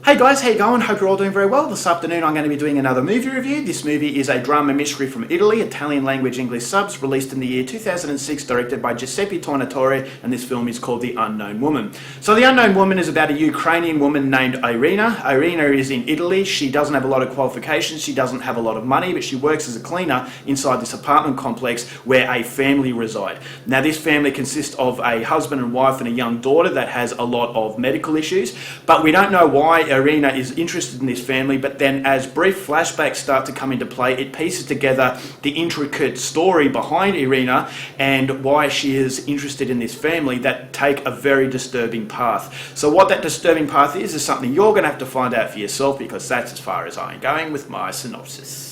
Hey guys, how you going? Hope you're all doing very well. This afternoon I'm going to be doing another movie review. This movie is a drama mystery from Italy, Italian language English subs, released in the year 2006, directed by Giuseppe Tornatore, and this film is called The Unknown Woman. So The Unknown Woman is about a Ukrainian woman named Irina. Irina is in Italy. She doesn't have a lot of qualifications, she doesn't have a lot of money, but she works as a cleaner inside this apartment complex where a family reside. Now this family consists of a husband and wife and a young daughter that has a lot of medical issues, but we don't know why Irina is interested in this family, but then as brief flashbacks start to come into play, it pieces together the intricate story behind Irina and why she is interested in this family that take a very disturbing path. So what that disturbing path is something you're going to have to find out for yourself, because that's as far as I'm going with my synopsis.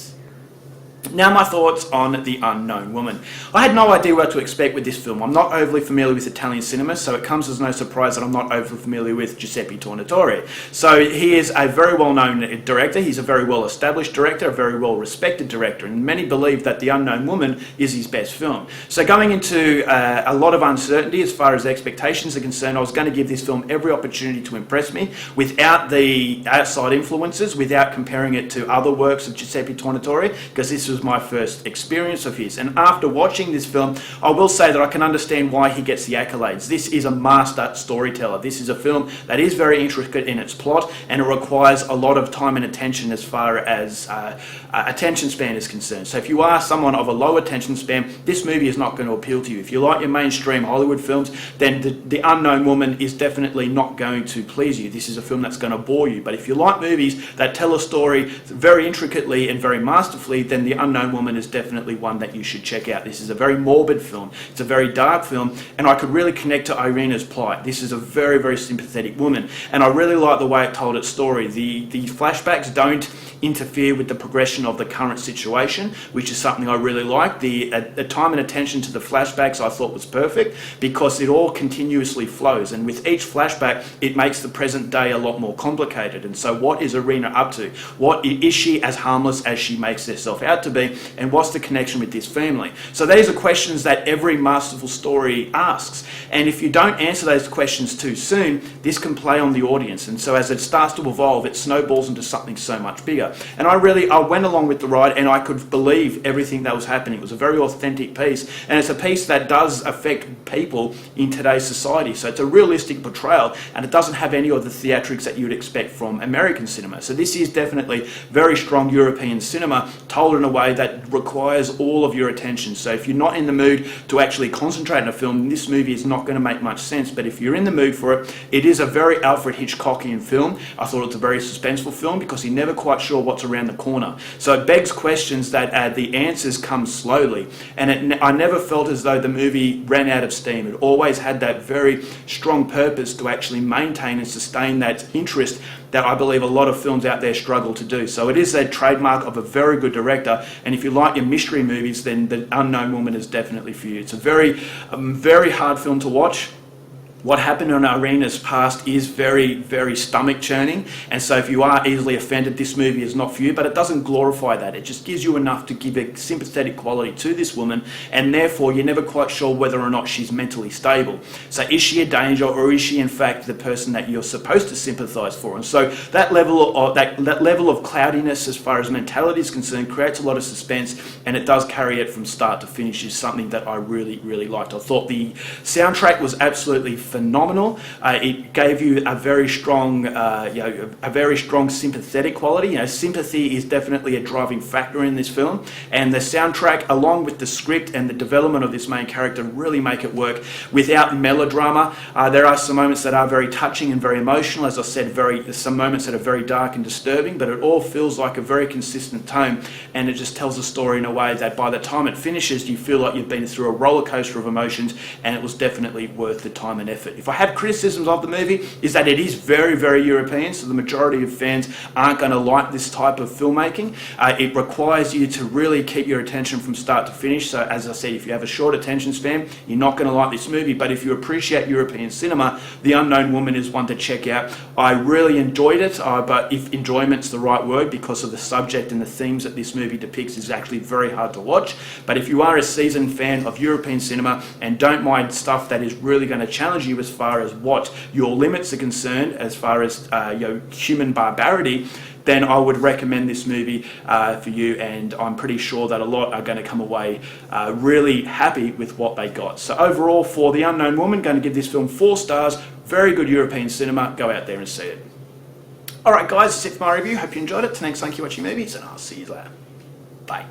Now my thoughts on The Unknown Woman. I had no idea what to expect with this film. I'm not overly familiar with Italian cinema, so it comes as no surprise that I'm not overly familiar with Giuseppe Tornatore. So he is a very well-known director, he's a very well-established director, a very well-respected director, and many believe that The Unknown Woman is his best film. So going into a lot of uncertainty as far as expectations are concerned, I was going to give this film every opportunity to impress me without the outside influences, without comparing it to other works of Giuseppe Tornatore, because this was my first experience of his. And after watching this film, I will say that I can understand why he gets the accolades. This is a master storyteller. This is a film that is very intricate in its plot, and it requires a lot of time and attention as far as attention span is concerned. So if you are someone of a low attention span, this movie is not going to appeal to you. If you like your mainstream Hollywood films, then The Unknown Woman is definitely not going to please you. This is a film that's going to bore you. But if you like movies that tell a story very intricately and very masterfully, then The Unknown Woman is definitely one that you should check out. This is a very morbid film. It's a very dark film, and I could really connect to Irina's plight. This is a very, very sympathetic woman, and I really like the way it told its story. The flashbacks don't interfere with the progression of the current situation, which is something I really like. The time and attention to the flashbacks I thought was perfect, because it all continuously flows, and with each flashback it makes the present day a lot more complicated. And so what is Irina up to? What is she as harmless as she makes herself out to be, and what's the connection with this family? So these are questions that every masterful story asks, and if you don't answer those questions too soon, this can play on the audience, and so as it starts to evolve, it snowballs into something so much bigger. And I went along with the ride, and I could believe everything that was happening. It was a very authentic piece, and it's a piece that does affect people in today's society. So it's a realistic portrayal, and it doesn't have any of the theatrics that you would expect from American cinema. So this is definitely very strong European cinema, told in a way that requires all of your attention. So if you're not in the mood to actually concentrate on a film, this movie is not going to make much sense. But if you're in the mood for it, it is a very Alfred Hitchcockian film. I thought it was a very suspenseful film, because you're never quite sure what's around the corner. So it begs questions that the answers come slowly, and I never felt as though the movie ran out of steam. It always had that very strong purpose to actually maintain and sustain that interest that I believe a lot of films out there struggle to do. So it is a trademark of a very good director, and if you like your mystery movies, then The Unknown Woman is definitely for you. It's a very hard film to watch. What happened in Irina's past is very, very stomach churning, and so if you are easily offended, this movie is not for you, but it doesn't glorify that. It just gives you enough to give a sympathetic quality to this woman, and therefore you're never quite sure whether or not she's mentally stable. So is she a danger, or is she in fact the person that you're supposed to sympathise for? And so that level of cloudiness as far as mentality is concerned creates a lot of suspense, and it does carry it from start to finish, is something that I really, really liked. I thought the soundtrack was absolutely phenomenal. It gave you a very strong, sympathetic quality. Sympathy is definitely a driving factor in this film, and the soundtrack, along with the script and the development of this main character, really make it work without melodrama. There are some moments that are very touching and very emotional. As I said, some moments that are very dark and disturbing, but it all feels like a very consistent tone, and it just tells a story in a way that by the time it finishes, you feel like you've been through a roller coaster of emotions, and it was definitely worth the time and effort. If I have criticisms of the movie, is that it is very, very European, so the majority of fans aren't going to like this type of filmmaking. It requires you to really keep your attention from start to finish. So as I said, if you have a short attention span, you're not going to like this movie. But if you appreciate European cinema, The Unknown Woman is one to check out. I really enjoyed it, but if enjoyment's the right word, because of the subject and the themes that this movie depicts, is actually very hard to watch. But if you are a seasoned fan of European cinema and don't mind stuff that is really going to challenge you as far as what your limits are concerned, as far as human barbarity, then I would recommend this movie for you, and I'm pretty sure that a lot are going to come away really happy with what they got. So overall, for The Unknown Woman, going to give this film 4 stars. Very good European cinema. Go out there and see it. Alright guys, that's it for my review. Hope you enjoyed it. Till next time, keep watching movies, and I'll see you later. Bye.